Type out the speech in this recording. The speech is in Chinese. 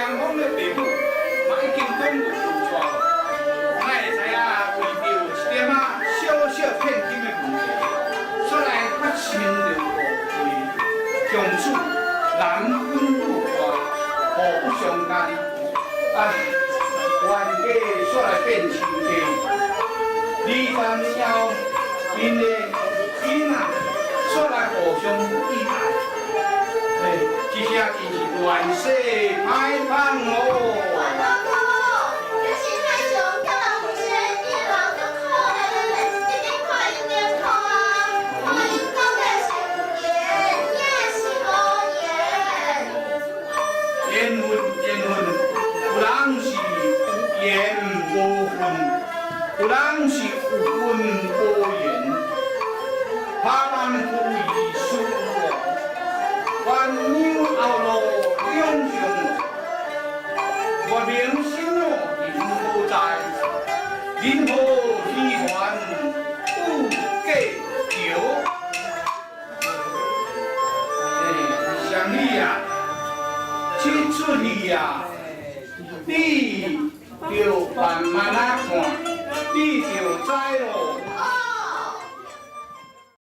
双方的父母嘛已经讲过有错了，咱会知影为着一点小小骗金的问题，所来发生着误会，从此难分入花，互不相干。冤家煞来变亲家。2、3年后，因的囡仔煞来互相依赖。这些真是乱世歹放哦。有人是有份无缘，他人故意疏我，鸳鸯后路两相我明心哦，人何在？人何喜欢不计较？想你呀，这出戏呀，你就慢慢啊看。你就知